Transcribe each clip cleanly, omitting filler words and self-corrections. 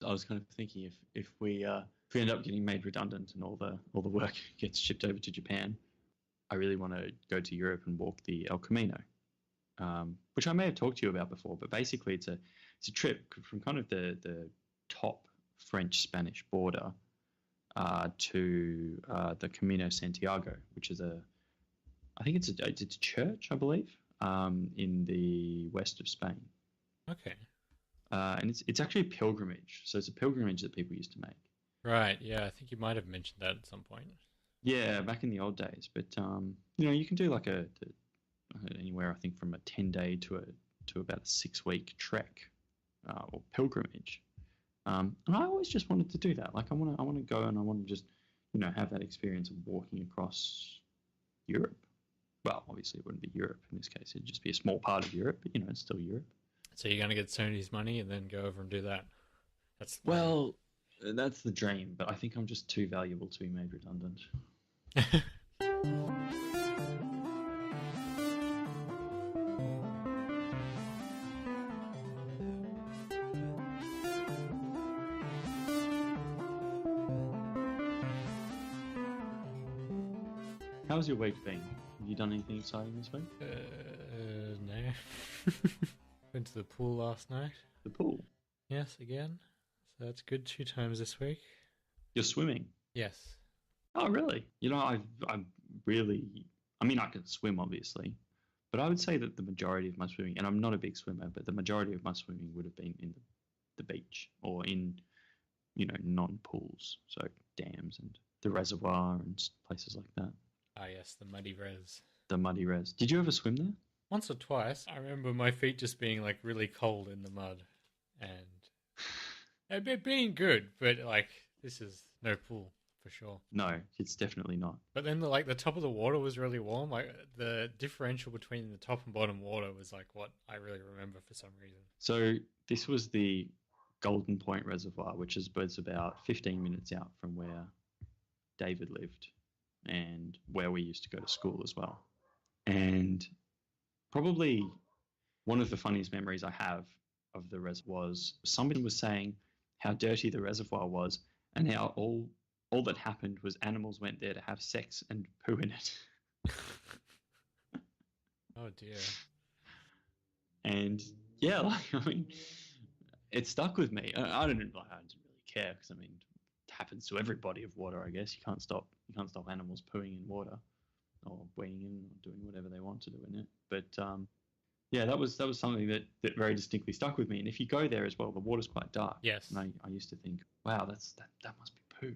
I was kind of thinking if we end up getting made redundant and all the work gets shipped over to Japan, I really want to go to Europe and walk the El Camino, which I may have talked to you about before. But basically, it's a trip from kind of the top French-Spanish border to the Camino de Santiago, which is I think it's a church, I believe, in the west of Spain. Okay. And it's actually a pilgrimage. So it's a pilgrimage that people used to make. Right. Yeah, I think you might have mentioned that at some point. Yeah, back in the old days. But you can do like anywhere I think from a 10-day to about a 6-week trek or pilgrimage. And I always just wanted to do that. Like I want to go and I want to just have that experience of walking across Europe. Well, obviously it wouldn't be Europe in this case. It'd just be a small part of Europe, but it's still Europe. So you're going to get Sony's money and then go over and do that? That's the dream, but I think I'm just too valuable to be made redundant. How's your week been? Have you done anything exciting this week? No. Went to the pool last night. The pool? Yes, again. So that's good 2 times this week. You're swimming? Yes. Oh, really? I'm really... I mean, I can swim, obviously. But I would say that the majority of my swimming... And I'm not a big swimmer, but the majority of my swimming would have been in the beach or in, non-pools. So dams and the reservoir and places like that. Ah, yes, the muddy res. The muddy res. Did you ever swim there? Once or twice. I remember my feet just being like really cold in the mud and it being good, but like this is no pool for sure. No, it's definitely not. But then the top of the water was really warm. Like the differential between the top and bottom water was like what I really remember for some reason. So this was the Golden Point Reservoir, which is about 15 minutes out from where David lived and where we used to go to school as well. And probably one of the funniest memories I have of the reservoir was somebody was saying how dirty the reservoir was and how all that happened was animals went there to have sex and poo in it. Oh dear. And yeah, it stuck with me. I didn't really care because it happens to every body of water, I guess. You can't stop animals pooing in water or wading in or doing whatever they want to do in it. But yeah, that was something that very distinctly stuck with me. And if you go there as well, the water's quite dark. Yes. And I used to think, wow, that must be poo.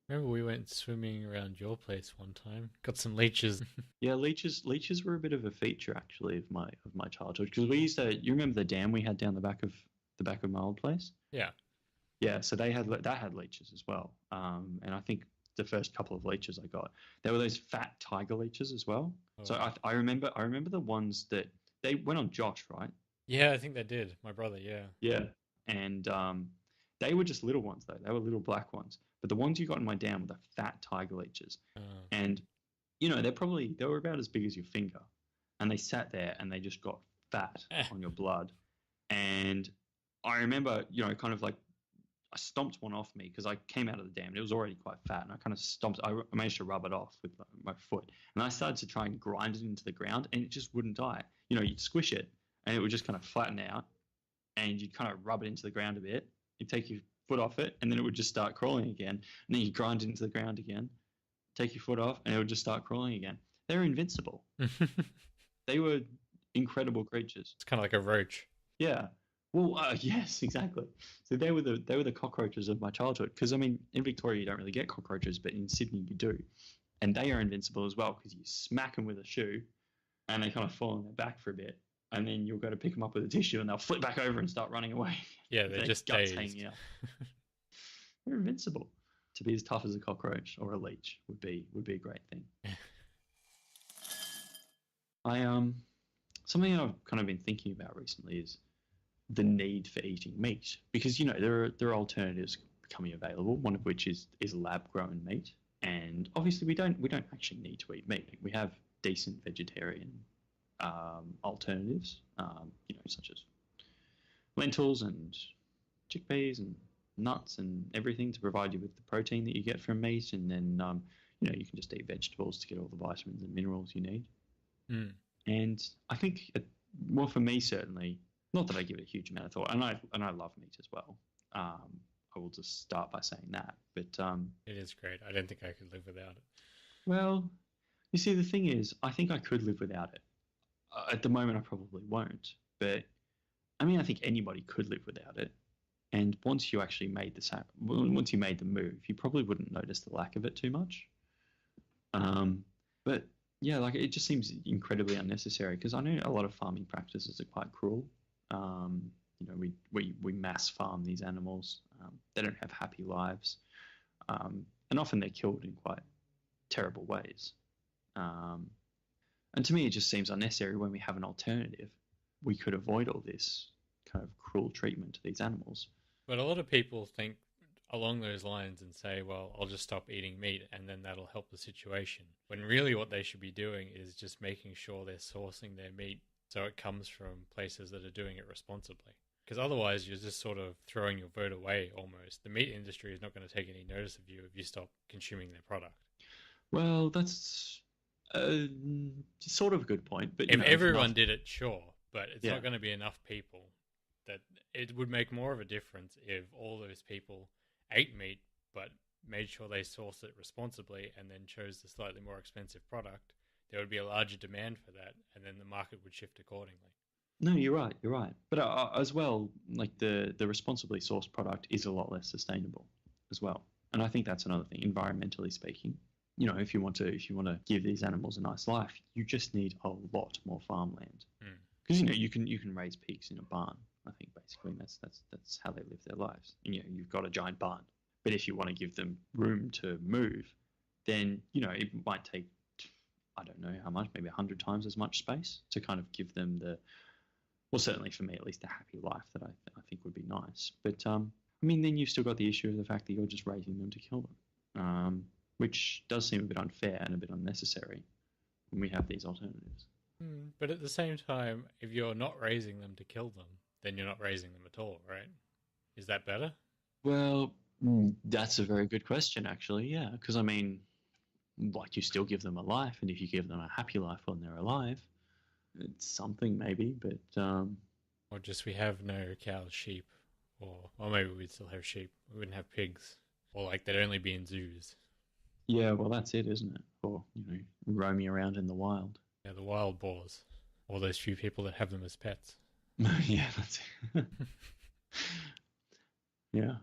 Remember we went swimming around your place one time. Got some leeches. Yeah, leeches were a bit of a feature actually of my childhood because we used to. You remember the dam we had down the back of my old place? Yeah. Yeah, so that had leeches as well. And I think the first couple of leeches I got, there were those fat tiger leeches as well. Oh. So I remember the ones that they went on Josh, right? Yeah, I think they did. My brother, yeah. Yeah, and they were just little ones though. They were little black ones. But the ones you got in my dam were the fat tiger leeches. Oh. And they were about as big as your finger, and they sat there and they just got fat on your blood. And I remember, kind of like. I stomped one off me because I came out of the dam and it was already quite fat, and I kind of I managed to rub it off with my foot, and I started to try and grind it into the ground and it just wouldn't die. You'd squish it and it would just kind of flatten out, and you'd kind of rub it into the ground a bit, you'd take your foot off it and then it would just start crawling again, and then you grind it into the ground again, take your foot off and it would just start crawling again. They were invincible. They were incredible creatures. It's kind of like a roach. Yeah. Well, yes, exactly. So they were the cockroaches of my childhood. Because in Victoria you don't really get cockroaches, but in Sydney you do, and they are invincible as well because you smack them with a shoe, and they kind of fall on their back for a bit, and then you'll go to pick them up with a tissue, and they'll flip back over and start running away. Yeah, they're just guts dazed. Hanging out. They're invincible. To be as tough as a cockroach or a leech would be a great thing. Something I've kind of been thinking about recently is the need for eating meat, because there are alternatives becoming available, one of which is lab grown meat, and obviously we don't actually need to eat meat. We have decent vegetarian alternatives such as lentils and chickpeas and nuts and everything to provide you with the protein that you get from meat. And then, you can just eat vegetables to get all the vitamins and minerals you need. Mm. And I think, well, for me, certainly, not that I give it a huge amount of thought, and I love meat as well. I will just start by saying that. But it is great. I don't think I could live without it. Well, you see, the thing is, I think I could live without it. At the moment, I probably won't. But I mean, I think anybody could live without it. And once you actually once you made the move, you probably wouldn't notice the lack of it too much. But yeah, like it just seems incredibly unnecessary because I know a lot of farming practices are quite cruel. We mass farm these animals. They don't have happy lives, and often they're killed in quite terrible ways. And to me, it just seems unnecessary when we have an alternative. We could avoid all this kind of cruel treatment to these animals. But a lot of people think along those lines and say, well, I'll just stop eating meat and then that'll help the situation. When really what they should be doing is just making sure they're sourcing their meat so it comes from places that are doing it responsibly. Because otherwise you're just sort of throwing your vote away almost. The meat industry is not going to take any notice of you if you stop consuming their product. Well, that's sort of a good point. But if everyone did it, sure. But it's not going to be enough people. That it would make more of a difference if all those people ate meat but made sure they sourced it responsibly and then chose the slightly more expensive product. There would be a larger demand for that, and then the market would shift accordingly. No, you're right. But as well, like the responsibly sourced product is a lot less sustainable as well. And I think that's another thing, environmentally speaking. If you want to give these animals a nice life, you just need a lot more farmland. Because you can raise pigs in a barn. I think basically that's how they live their lives. And, you've got a giant barn. But if you want to give them room to move, then it might take, I don't know how much, maybe 100 times as much space to kind of give them well, certainly for me at least, a happy life that I think would be nice. But then you've still got the issue of the fact that you're just raising them to kill them, which does seem a bit unfair and a bit unnecessary when we have these alternatives. But at the same time, if you're not raising them to kill them, then you're not raising them at all, right? Is that better? Well, that's a very good question, actually, yeah. Because, you still give them a life, and if you give them a happy life when they're alive, it's something maybe, but... Or just we have no cows, sheep, or maybe we'd still have sheep. We wouldn't have pigs. Or, they'd only be in zoos. Yeah, well, that's it, isn't it? Or, roaming around in the wild. Yeah, the wild boars. Or those few people that have them as pets. Yeah, that's it. Yeah.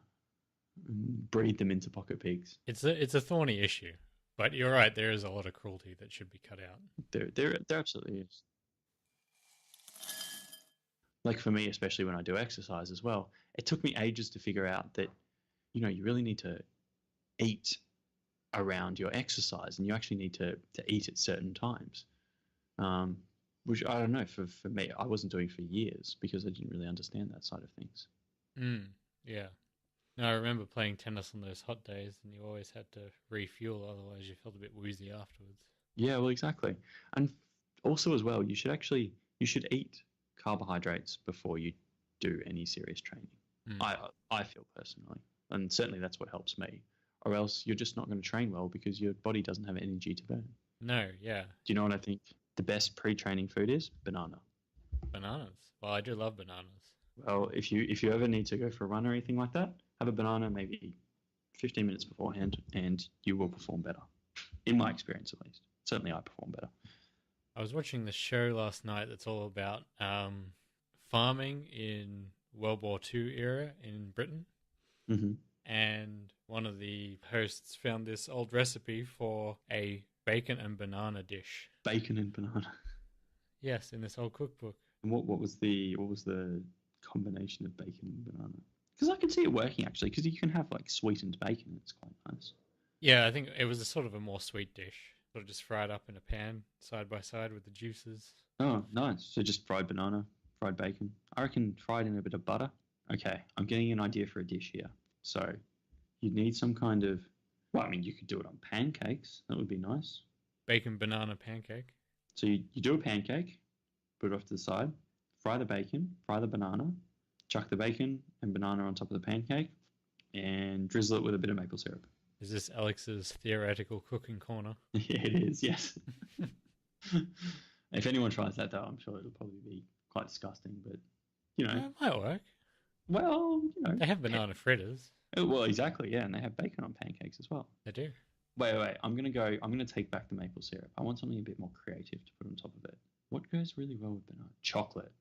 Breed them into pocket pigs. It's a thorny issue. But you're right, there is a lot of cruelty that should be cut out. There absolutely is. Like for me, especially when I do exercise as well, it took me ages to figure out that, you really need to eat around your exercise and you actually need to eat at certain times. Which, I don't know, for me, I wasn't doing for years because I didn't really understand that side of things. Yeah. No, I remember playing tennis on those hot days and you always had to refuel, otherwise you felt a bit woozy afterwards. Yeah, well, exactly. And also as well, you should eat carbohydrates before you do any serious training. I feel personally. And certainly that's what helps me. Or else you're just not going to train well because your body doesn't have energy to burn. No, yeah. Do you know what I think? The best pre-training food is banana. Bananas. Well, I do love bananas. Well, if you ever need to go for a run or anything like that, have a banana maybe 15 minutes beforehand and you will perform better. In my experience, at least. Certainly I perform better. I was watching this show last night that's all about farming in World War II era in Britain. Mm-hmm. And one of the hosts found this old recipe for a bacon and banana dish. Bacon and banana. Yes, in this old cookbook. And what was the combination of bacon and banana? Because I can see it working actually. Because you can have sweetened bacon. It's quite nice. Yeah, I think it was a more sweet dish. Sort of just fried up in a pan, side by side with the juices. Oh, nice. So just fried banana, fried bacon. I reckon fried in a bit of butter. Okay, I'm getting an idea for a dish here. So you'd need some kind of... Well, you could do it on pancakes. That would be nice. Bacon banana pancake. So you do a pancake, put it off to the side, fry the bacon, fry the banana, chuck the bacon and banana on top of the pancake, and drizzle it with a bit of maple syrup. Is this Alex's theoretical cooking corner? Yeah, it is, yes. If anyone tries that, though, I'm sure it'll probably be quite disgusting, but, you know. It might work. Well, you know. They have banana fritters. Oh, well, exactly, yeah, and they have bacon on pancakes as well. They do. Wait, I'm going to take back the maple syrup. I want something a bit more creative to put on top of it. What goes really well with banana? Chocolate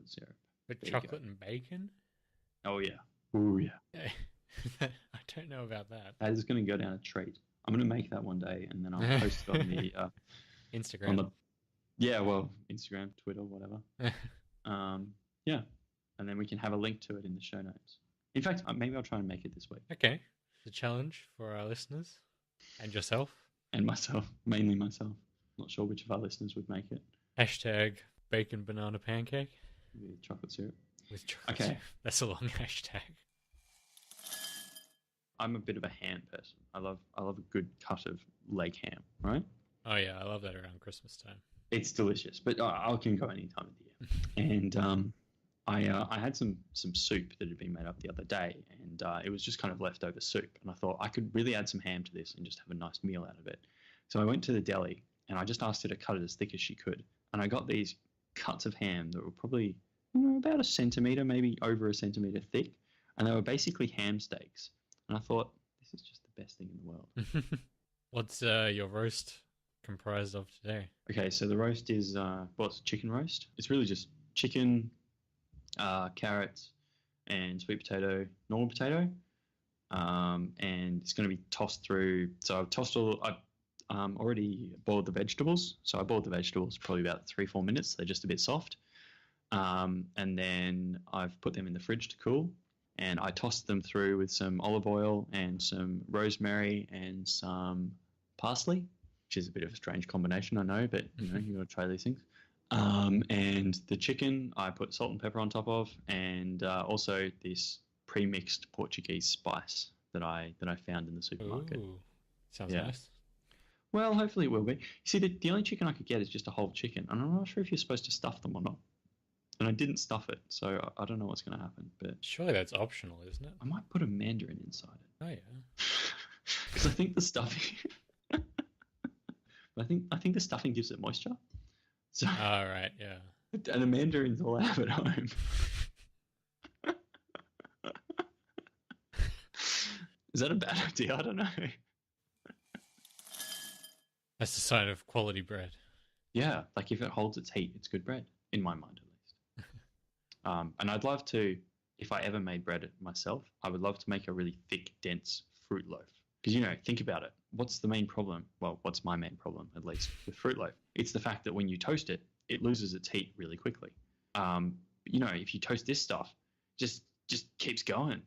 syrup. But chocolate and bacon? Oh, yeah. Oh, yeah. I don't know about that. That is going to go down a treat. I'm going to make that one day, and then I'll post it on the Instagram. Instagram, Twitter, whatever. Yeah, and then we can have a link to it in the show notes. In fact, maybe I'll try and make it this week. Okay, it's a challenge for our listeners and yourself and myself, mainly myself. Not sure which of our listeners would make it. Hashtag bacon banana pancake with chocolate syrup. With chocolate syrup. That's a long hashtag. I'm a bit of a ham person. I love a good cut of leg ham, right? Oh yeah, I love that around Christmas time. It's delicious, but I can go any time of the year. And I had some soup that had been made up the other day, and it was just kind of leftover soup. And I thought I could really add some ham to this and just have a nice meal out of it. So I went to the deli and I just asked her to cut it as thick as she could. And I got these cuts of ham that were probably about a centimetre, maybe over a centimetre thick. And they were basically ham steaks. And I thought, this is just the best thing in the world. What's your roast comprised of today? Okay, so the roast is, it's a chicken roast. It's really just chicken, carrots, and sweet potato, normal potato. And it's going to be tossed through. So I've already boiled the vegetables. So I boiled the vegetables probably about 3-4 minutes. They're just a bit soft. And then I've put them in the fridge to cool. And I tossed them through with some olive oil and some rosemary and some parsley, which is a bit of a strange combination, I know, but you got to try these things. And the chicken, I put salt and pepper on top of, and also this pre-mixed Portuguese spice that I found in the supermarket. Ooh, sounds nice. Well, hopefully it will be. You see, the only chicken I could get is just a whole chicken, and I'm not sure if you're supposed to stuff them or not. And I didn't stuff it, so I don't know what's going to happen. But surely that's optional, isn't it? I might put a mandarin inside it. Oh yeah, because I think the stuffing. I think the stuffing gives it moisture. So. All right, yeah. And a mandarin's all I have at home. Is that a bad idea? I don't know. That's a sign of quality bread. Yeah, like if it holds its heat, it's good bread, in my mind at least. And I'd love to, if I ever made bread myself, I would love to make a really thick, dense fruit loaf. Because, think about it. What's the main problem? Well, what's my main problem, at least, with fruit loaf? It's the fact that when you toast it, it loses its heat really quickly. If you toast this stuff, just keeps going.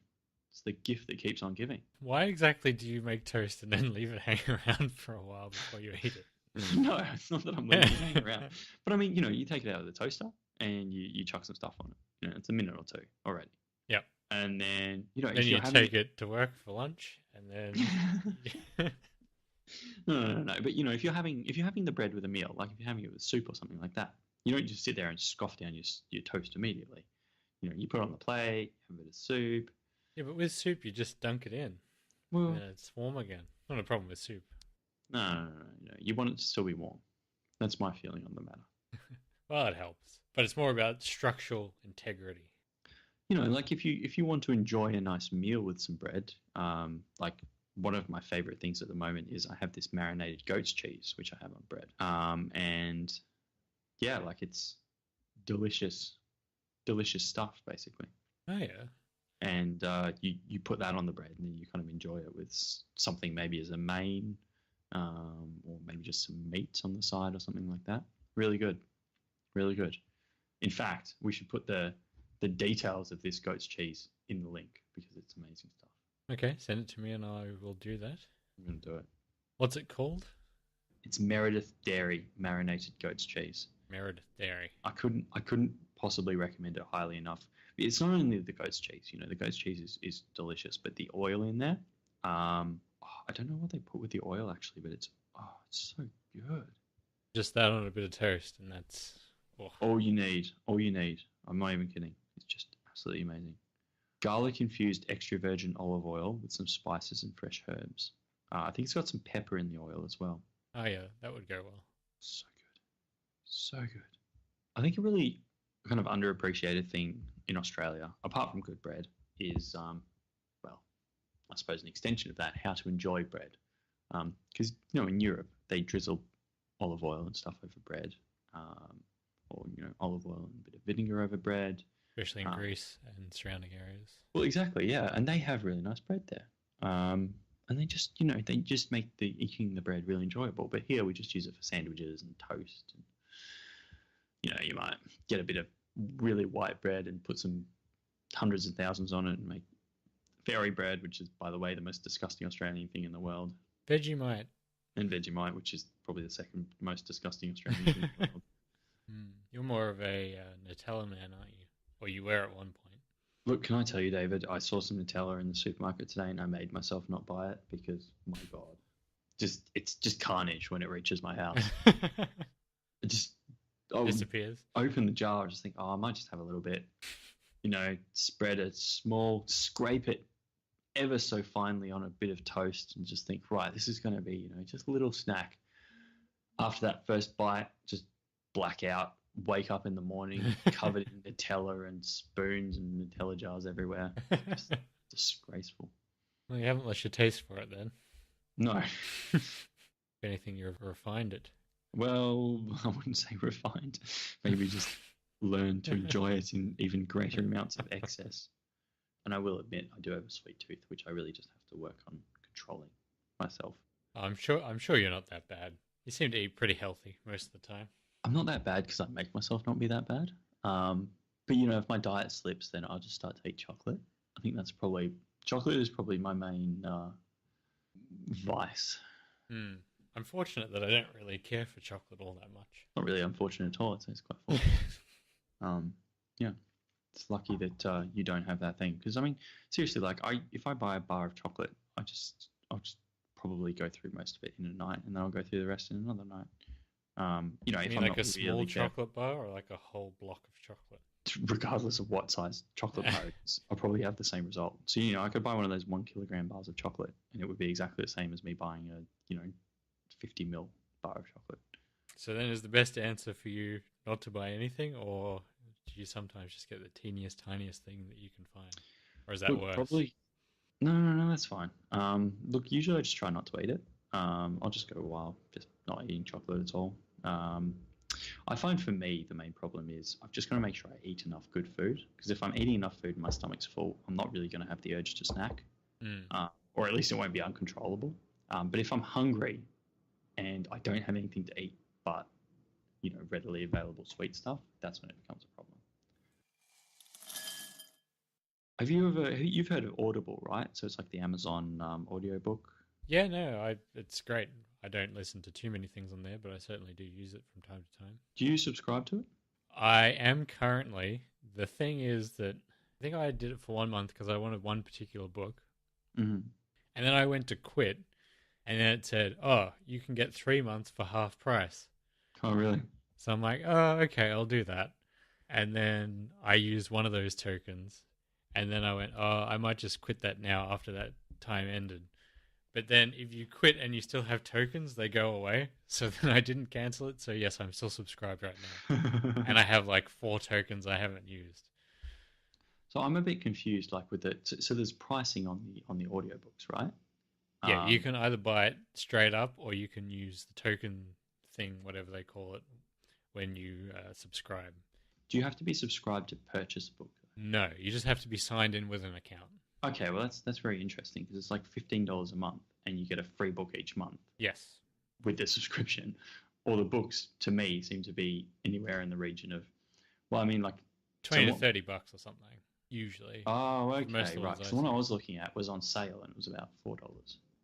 It's the gift that keeps on giving. Why exactly do you make toast and then leave it hanging around for a while before you eat it? No, it's not that I'm leaving it hanging around. But I mean, you take it out of the toaster and you chuck some stuff on it. It's a minute or two already. Yep. And then, then you take it to work for lunch and then... No. But, if you're having the bread with a meal, like if you're having it with soup or something like that, you don't just sit there and scoff down your toast immediately. You put it on the plate, have a bit of soup. Yeah, but with soup, you just dunk it in. Well, and it's warm again. Not a problem with soup. No. You want it to still be warm. That's my feeling on the matter. Well, it helps. But it's more about structural integrity. Like if you want to enjoy a nice meal with some bread, like one of my favorite things at the moment is I have this marinated goat's cheese, which I have on bread. And yeah, like it's delicious stuff, basically. Oh, yeah. And you put that on the bread and then you kind of enjoy it with something maybe as a main, or maybe just some meat on the side or something like that. Really good. Really good. In fact, we should put the details of this goat's cheese in the link because it's amazing stuff. Okay, send it to me and I will do that. I'm going to do it. What's it called? It's Meredith Dairy marinated goat's cheese. Meredith Dairy. I couldn't possibly recommend it highly enough. It's not only the goat's cheese. The goat's cheese is delicious, but the oil in there, I don't know what they put with the oil actually, but it's so good. Just that on a bit of toast, and that's Oh, All you need. All you need. I'm not even kidding. It's just absolutely amazing. Garlic infused extra virgin olive oil with some spices and fresh herbs. I think it's got some pepper in the oil as well. oh yeah, that would go well. So good. So good. I think a really kind of underappreciated thing in Australia, apart from good bread, is, well, I suppose an extension of that, how to enjoy bread. Because, in Europe, they drizzle olive oil and stuff over bread, or, olive oil and a bit of vinegar over bread. Especially in Greece and surrounding areas. Well, exactly, yeah. And they have really nice bread there. And they just, they just make eating the bread really enjoyable. But here we just use it for sandwiches and toast. And, you might get a bit of really white bread and put some hundreds of thousands on it and make fairy bread, which is, by the way, the most disgusting Australian thing in the world. Vegemite. And Vegemite, which is probably the second most disgusting Australian thing in the world. You're more of a Nutella man, aren't you? Or you were at one point. Look, can I tell you, David, I saw some Nutella in the supermarket today and I made myself not buy it because, my God, it's just carnage when it reaches my house. It just disappears. Open the jar, I just think, I might just have a little bit. Spread it small, scrape it ever so finely on a bit of toast and just think, right, this is going to be, just a little snack. After that first bite, just black out, wake up in the morning covered in Nutella and spoons and Nutella jars everywhere. Just disgraceful. Well, you haven't lost your taste for it then. No. If anything, you've refined it. Well, I wouldn't say refined. Maybe just learn to enjoy it in even greater amounts of excess. And I will admit, I do have a sweet tooth, which I really just have to work on controlling myself. I'm sure you're not that bad. You seem to eat pretty healthy most of the time. I'm not that bad because I make myself not be that bad. But if my diet slips, then I'll just start to eat chocolate. I think chocolate is probably my main vice. I'm fortunate that I don't really care for chocolate all that much. Not really unfortunate at all. It's quite fortunate. Yeah, it's lucky that you don't have that thing. Because seriously, if I buy a bar of chocolate, I'll just probably go through most of it in a night, and then I'll go through the rest in another night. If I'm like not a small really chocolate bar or like a whole block of chocolate? Regardless of what size chocolate bar it is, I'll probably have the same result. So, I could buy one of those 1 kilogram bars of chocolate and it would be exactly the same as me buying a, 50 ml bar of chocolate. So then is the best answer for you not to buy anything, or do you sometimes just get the teeniest, tiniest thing that you can find? Or is that worse? Probably. No, that's fine. Look, usually I just try not to eat it. I'll just go a while just not eating chocolate at all. I find for me the main problem is I've just got to make sure I eat enough good food, because if I'm eating enough food and my stomach's full, I'm not really going to have the urge to snack, or at least it won't be uncontrollable. But if I'm hungry and I don't have anything to eat but readily available sweet stuff, that's when it becomes a problem. You've heard of Audible, right? So it's like the Amazon audiobook. Yeah, no, it's great. I don't listen to too many things on there, but I certainly do use it from time to time. Do you subscribe to it? I am currently. The thing is that I think I did it for 1 month because I wanted one particular book. Mm-hmm. And then I went to quit, and then it said, you can get 3 months for half price. Oh, really? So I'm like, okay, I'll do that. And then I used one of those tokens, and then I went, I might just quit that now after that time ended. But then if you quit and you still have tokens, they go away. So then I didn't cancel it. So yes, I'm still subscribed right now. And I have like 4 tokens I haven't used. So I'm a bit confused, with it. So there's pricing on the audiobooks, right? Yeah, you can either buy it straight up, or you can use the token thing, whatever they call it, when you subscribe. Do you have to be subscribed to purchase a book? No, you just have to be signed in with an account. Okay, well that's very interesting, because it's like $15 a month and you get a free book each month. Yes. With the subscription. All the books, to me, seem to be anywhere in the region of, 20 to $30 or something, usually. Oh, okay, right. Because the one I was looking at was on sale and it was about $4.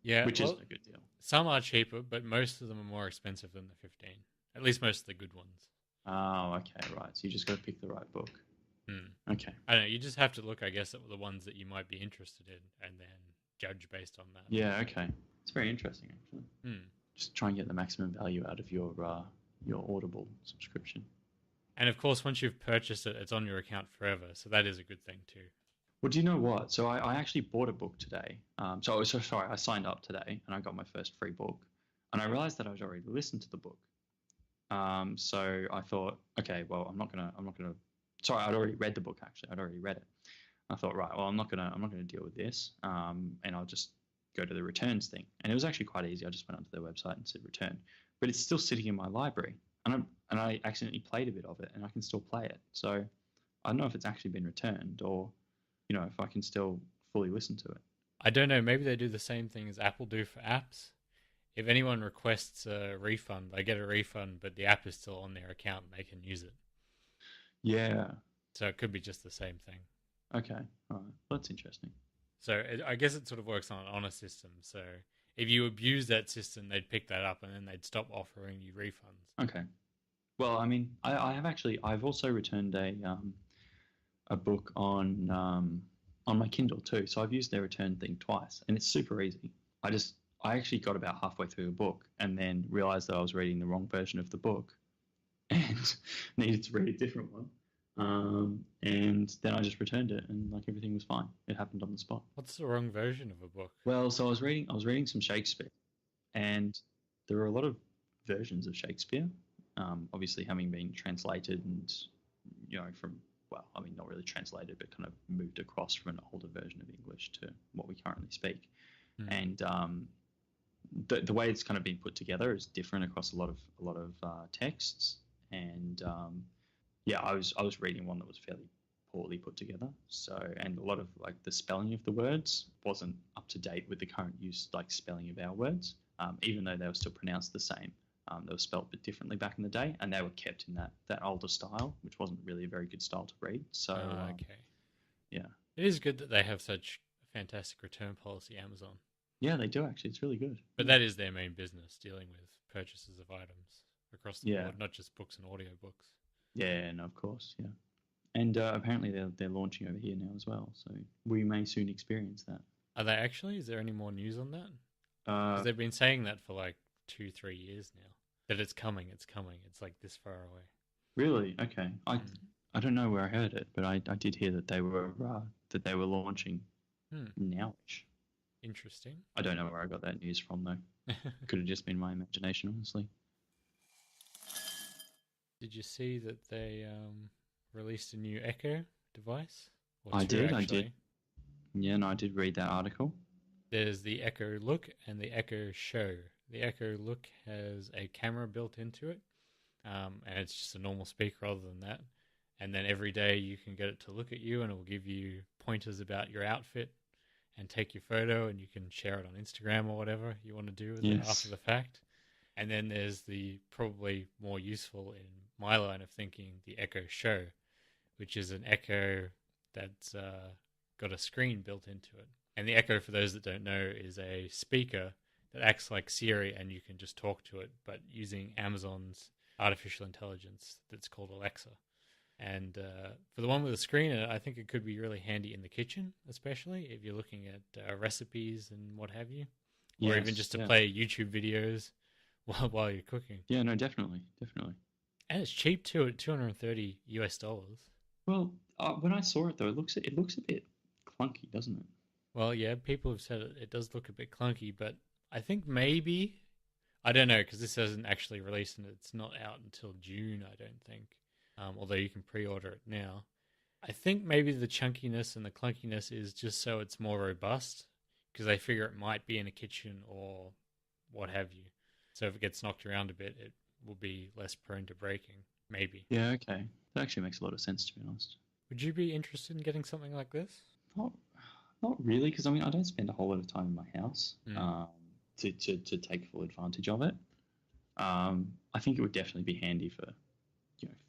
Yeah, which isn't a good deal. Some are cheaper, but most of them are more expensive than the 15. At least most of the good ones. Oh, okay, right. So you just got to pick the right book. Okay. I don't know. You just have to look, I guess, at the ones that you might be interested in, and then judge based on that. Yeah. Okay. It's very interesting, actually. Just try and get the maximum value out of your Audible subscription. And of course, once you've purchased it, it's on your account forever. So that is a good thing too. Well, do you know what? So I actually bought a book today. So sorry, I signed up today and I got my first free book, and I realized that I was already listened to the book. So I thought, okay, well, I'm not gonna. Sorry, I'd already read the book. Actually, I'd already read it. I thought, right, well, I'm not gonna deal with this, and I'll just go to the returns thing. And it was actually quite easy. I just went onto their website and said return, but it's still sitting in my library, and I accidentally played a bit of it, and I can still play it. So I don't know if it's actually been returned, or if I can still fully listen to it. I don't know. Maybe they do the same thing as Apple do for apps. If anyone requests a refund, they get a refund, but the app is still on their account and they can use it. Yeah. So it could be just the same thing. Okay. All right. That's interesting. So I guess it sort of works on a system. So if you abuse that system, they'd pick that up and then they'd stop offering you refunds. Okay. Well, I mean, I've also returned a book on my Kindle too. So I've used their return thing twice, and it's super easy. I actually got about halfway through the book and then realized that I was reading the wrong version of the book and needed to read a different one. And then I just returned it, and like everything was fine. It happened on the spot. What's the wrong version of a book? Well, so I was reading some Shakespeare, and there are a lot of versions of Shakespeare, obviously having been translated and from, well, I mean, not really translated, but kind of moved across from an older version of English to what we currently speak. And the way it's kind of been put together is different across a lot of texts. And yeah, I was reading one that was fairly poorly put together. So, and a lot of like the spelling of the words wasn't up to date with the current use, like spelling of our words, even though they were still pronounced the same. They were spelled a bit differently back in the day, and they were kept in that older style, which wasn't really a very good style to read. So, okay. Yeah. It is good that they have such a fantastic return policy, Amazon. Yeah, they do actually. It's really good. But that is their main business, dealing with purchases of items across the board, not just books and audiobooks. Yeah, no, of course, yeah. And apparently they're launching over here now as well, so we may soon experience that. Are they actually? Is there any more news on that? Because they've been saying that for like 2-3 years now. That it's coming. It's like this far away. Really? Okay. I don't know where I heard it, but I did hear that they were launching nowish. Interesting. I don't know where I got that news from though. Could have just been my imagination, honestly. Did you see that they released a new Echo device? I did. Yeah, no, I did read that article. There's the Echo Look and the Echo Show. The Echo Look has a camera built into it, and it's just a normal speaker other than that. And then every day you can get it to look at you, and it will give you pointers about your outfit and take your photo, and you can share it on Instagram or whatever you want to do with it after the fact. And then there's the probably more useful in my line of thinking, the Echo Show, which is an Echo that's got a screen built into it. And the Echo, for those that don't know, is a speaker that acts like Siri, and you can just talk to it, but using Amazon's artificial intelligence that's called Alexa. And for the one with a screen, I think it could be really handy in the kitchen, especially if you're looking at recipes and what have you, or even just to play YouTube videos while you're cooking. Yeah, no, definitely. And it's cheap too, at $230. Well, when I saw it though, it looks a bit clunky, doesn't it? Well, yeah, people have said it does look a bit clunky, but I think maybe, I don't know, because this hasn't actually released and it's not out until June, I don't think, although you can pre-order it now. I think maybe the chunkiness and the clunkiness is just so it's more robust, because they figure it might be in a kitchen or what have you. So if it gets knocked around a bit, it will be less prone to breaking, maybe. Yeah, okay. That actually makes a lot of sense, to be honest. Would you be interested in getting something like this? Not really, because I mean, I don't spend a whole lot of time in my house to take full advantage of it. I think it would definitely be handy for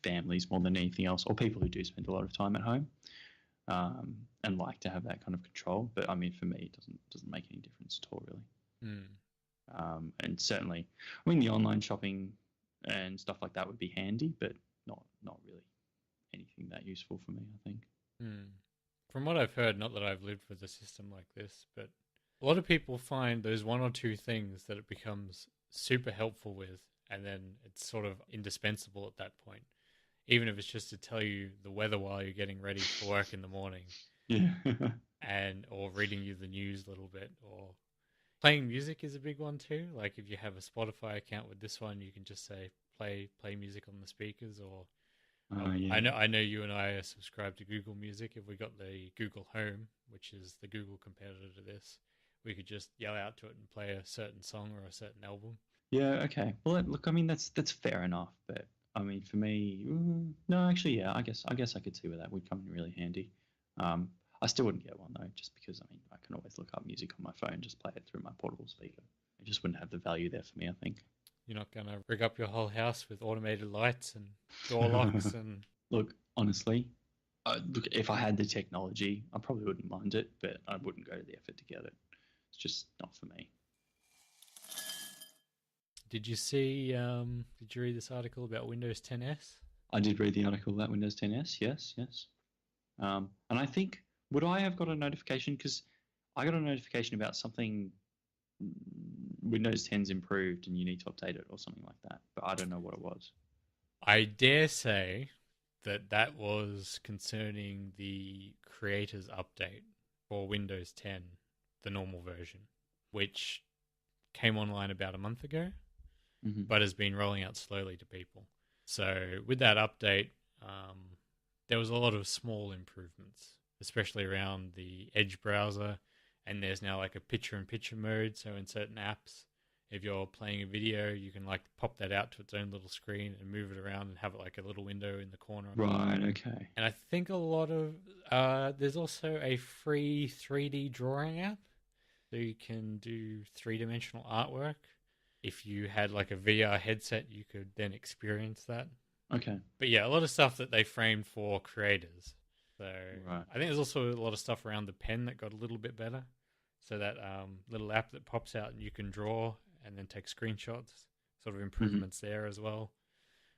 families more than anything else, or people who do spend a lot of time at home and like to have that kind of control. But I mean, for me, it doesn't make any difference at all, really. And certainly, I mean, the online shopping and stuff like that would be handy, but not really anything that useful for me, I think. From what I've heard, not that I've lived with a system like this, but a lot of people find those one or two things that it becomes super helpful with, and then it's sort of indispensable at that point. even if it's just to tell you the weather while you're getting ready for work in the morning, Yeah. or reading you the news a little bit, or playing music is a big one too. Like if you have a Spotify account with this one, you can just say play music on the speakers, or Yeah. I know you and I are subscribed to Google Music. If we got the Google Home, which is the Google competitor to this, we could just yell out to it and play a certain song or a certain album. Yeah. Okay. Well, look, I mean, that's fair enough, but I mean, for me, no, actually, yeah, I guess I could see where that would come in really handy. I still wouldn't get one though, just because I mean, I can always look up music on my phone, just play it through my portable speaker. It just wouldn't have the value there for me, I think. You're not going to rig up your whole house with automated lights and door locks and... Look, honestly, look, if I had the technology, I probably wouldn't mind it, but I wouldn't go to the effort to get it. It's just not for me. Did you read this article about Windows 10s? I did read the article about Windows 10s, yes. And I think, would I have got a notification? Because I got a notification about something, Windows 10's improved and you need to update it or something like that, but I don't know what it was. I dare say that was concerning the creators update for Windows 10, the normal version, which came online about a month ago, but has been rolling out slowly to people. So with that update, there was a lot of small improvements, especially around the Edge browser, and there's now like a picture-in-picture mode, so in certain apps, if you're playing a video, you can like pop that out to its own little screen and move it around and have it like a little window in the corner. Right, okay. And I think a lot of... there's also a free 3D drawing app, so you can do three-dimensional artwork. If you had like a VR headset, you could then experience that. Okay. But yeah, a lot of stuff that they framed for creators. So right. I think there's also a lot of stuff around the pen that got a little bit better. So that little app that pops out and you can draw and then take screenshots, sort of improvements there as well.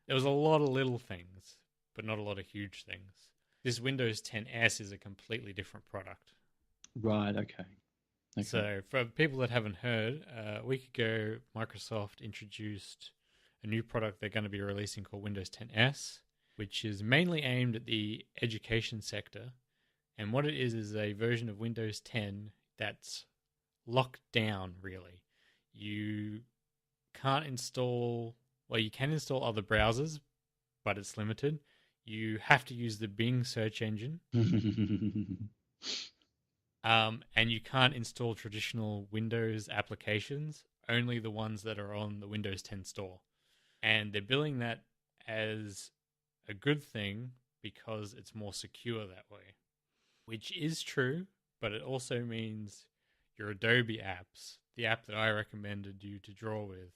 There was a lot of little things, but not a lot of huge things. This Windows 10s is a completely different product. Right, okay. So for people that haven't heard, a week ago, Microsoft introduced a new product they're going to be releasing called Windows 10s, which is mainly aimed at the education sector. And what it is a version of Windows 10 that's locked down, really. You can't install... Well, you can install other browsers, but it's limited. You have to use the Bing search engine. And you can't install traditional Windows applications, only the ones that are on the Windows 10 store. And they're billing that as a good thing because it's more secure that way, which is true, but it also means your Adobe apps, the app that I recommended you to draw with,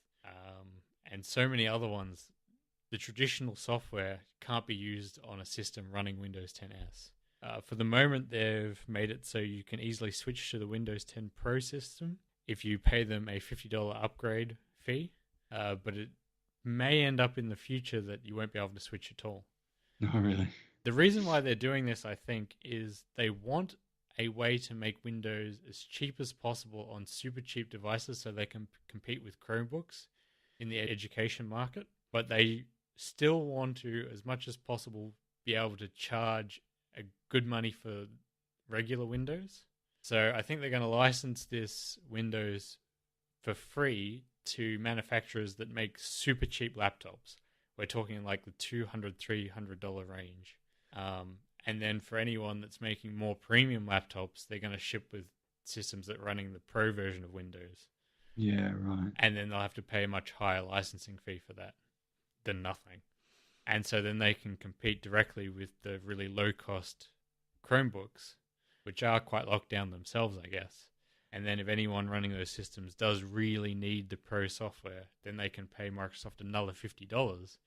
and so many other ones, the traditional software can't be used on a system running Windows 10s. For the moment, they've made it so you can easily switch to the Windows 10 Pro system if you pay them a $50 upgrade fee, but it may end up in the future that you won't be able to switch at all. No, really. The reason why they're doing this, I think, is they want a way to make Windows as cheap as possible on super cheap devices so they can compete with Chromebooks in the education market, but they still want to, as much as possible, be able to charge a good money for regular Windows. So I think they're going to license this Windows for free to manufacturers that make super cheap laptops. We're talking like the $200, $300 range. And then for anyone that's making more premium laptops, they're going to ship with systems that are running the Pro version of Windows. Yeah, right. And then they'll have to pay a much higher licensing fee for that than nothing. And so then they can compete directly with the really low-cost Chromebooks, which are quite locked down themselves, I guess. And then if anyone running those systems does really need the Pro software, then they can pay Microsoft another $50,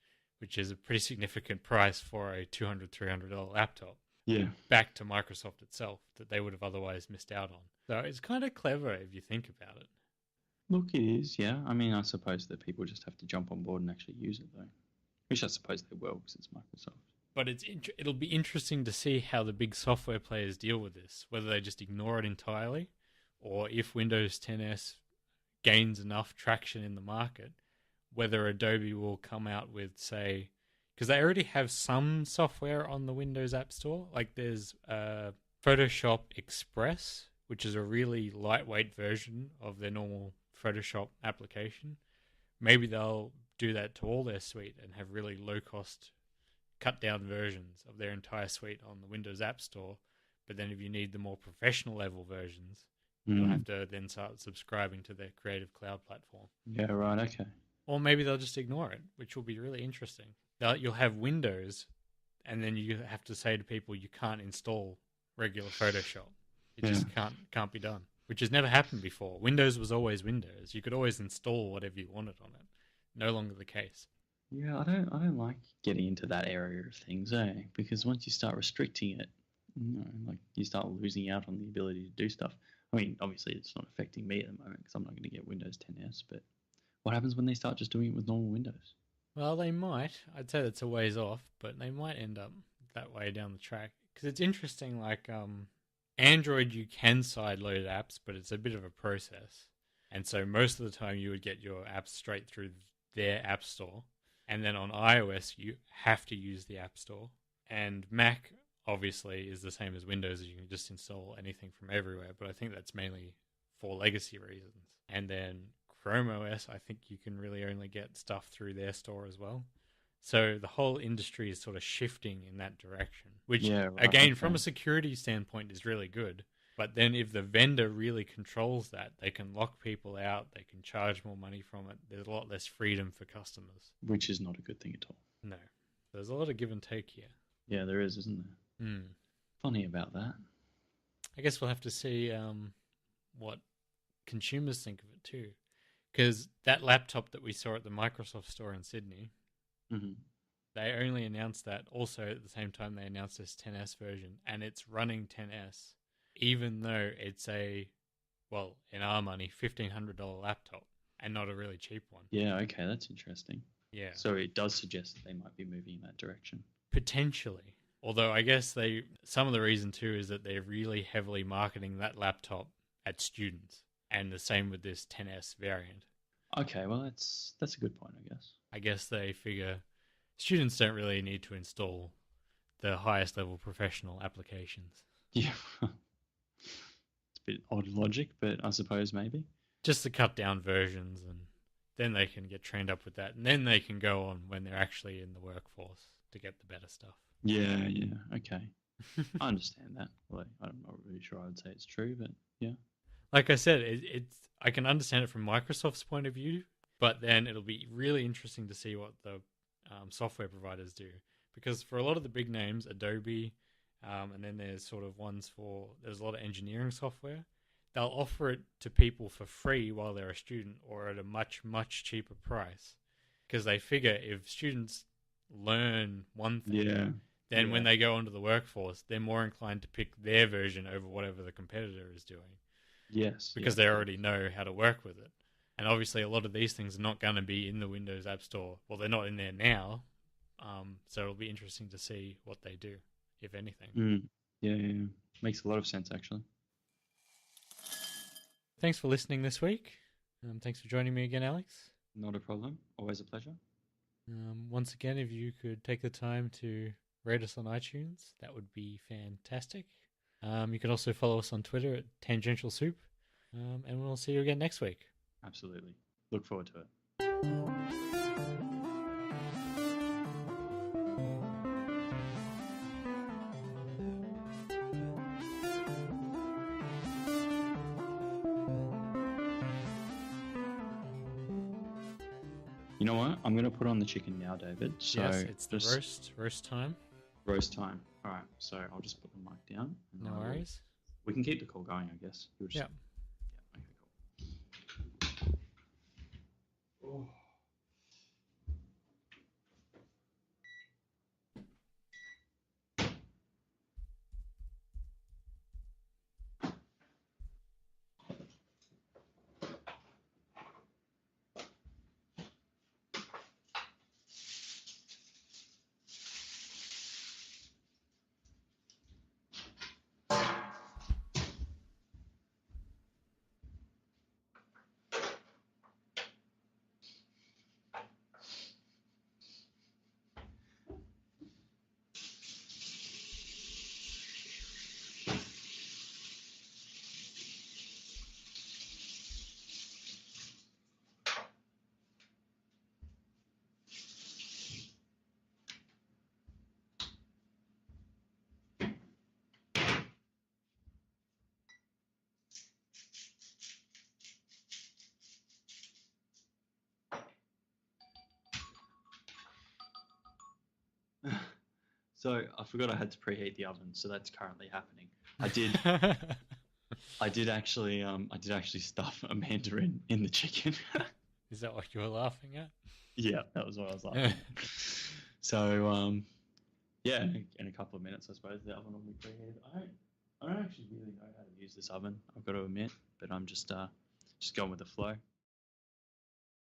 which is a pretty significant price for a $200, $300 laptop. Yeah. Back to Microsoft itself that they would have otherwise missed out on. So it's kind of clever if you think about it. Look, it is, yeah. I mean, I suppose that people just have to jump on board and actually use it, though. Which I suppose they will, because it's Microsoft. But it'll be interesting to see how the big software players deal with this, whether they just ignore it entirely, or if Windows 10s gains enough traction in the market, whether Adobe will come out with, say, because they already have some software on the Windows App Store. Like there's Photoshop Express, which is a really lightweight version of their normal Photoshop application. Maybe they'll do that to all their suite and have really low-cost, cut-down versions of their entire suite on the Windows App Store. But then if you need the more professional level versions, you'll have to then start subscribing to their Creative Cloud platform. Yeah, right, okay. Or maybe they'll just ignore it, which will be really interesting. You'll have Windows, and then you have to say to people you can't install regular Photoshop. It just can't be done, which has never happened before. Windows was always Windows. You could always install whatever you wanted on it. No longer the case. Yeah, I don't like getting into that area of things, because once you start restricting it, like you start losing out on the ability to do stuff. I mean, obviously it's not affecting me at the moment because I'm not going to get Windows 10s, but what happens when they start just doing it with normal Windows? Well, they might. I'd say that's a ways off, but they might end up that way down the track. Because it's interesting, like Android, you can sideload apps, but it's a bit of a process. And so most of the time you would get your apps straight through their app store. And then on iOS, you have to use the app store. And Mac, obviously, is the same as Windows. You can just install anything from everywhere. But I think that's mainly for legacy reasons. And then Chrome OS, I think you can really only get stuff through their store as well. So the whole industry is sort of shifting in that direction, which, again, from a security standpoint is really good. But then if the vendor really controls that, they can lock people out, they can charge more money from it. There's a lot less freedom for customers. Which is not a good thing at all. No. There's a lot of give and take here. Yeah, there is, isn't there? Funny about that. I guess we'll have to see what consumers think of it too. Because that laptop that we saw at the Microsoft store in Sydney, they only announced that also at the same time they announced this 10S version, and it's running 10S, even though it's a, well, in our money, $1,500 laptop, and not a really cheap one. Yeah, okay, that's interesting. Yeah. So it does suggest that they might be moving in that direction. Potentially. Although I guess some of the reason too is that they're really heavily marketing that laptop at students. And the same with this 10S variant. Okay, well, that's a good point, I guess. I guess they figure students don't really need to install the highest level professional applications. Yeah. It's a bit odd logic, but I suppose maybe. Just the cut down versions, and then they can get trained up with that. And then they can go on when they're actually in the workforce to get the better stuff. Yeah, okay. I understand that. Well, I'm not really sure I would say it's true, but yeah. Like I said, I can understand it from Microsoft's point of view, but then it'll be really interesting to see what the software providers do. Because for a lot of the big names, Adobe, and then there's sort of there's a lot of engineering software, they'll offer it to people for free while they're a student or at a much, much cheaper price. Because they figure if students learn one thing, then when they go onto the workforce, they're more inclined to pick their version over whatever the competitor is doing. Yes. Because they already know how to work with it. And obviously a lot of these things are not going to be in the Windows App Store. Well, they're not in there now. So it'll be interesting to see what they do, if anything. Yeah. Makes a lot of sense, actually. Thanks for listening this week. Thanks for joining me again, Alex. Not a problem. Always a pleasure. Once again, if you could take the time to rate us on iTunes, that would be fantastic. You can also follow us on Twitter at Tangential Soup, and we'll see you again next week. Absolutely. Look forward to it. You know what? I'm going to put on the chicken now, David. So yes, it's the roast time. Roast time. All right, so I'll just put the mic down. No worries. We can keep the call going, I guess. Yeah. Okay, cool. Oh. So I forgot I had to preheat the oven, so that's currently happening. I did actually stuff a mandarin in the chicken. Is that what you were laughing at? Yeah, that was what I was laughing at. So yeah, in a couple of minutes, I suppose the oven will be preheated. I don't actually really know how to use this oven, I've got to admit, but I'm just going with the flow.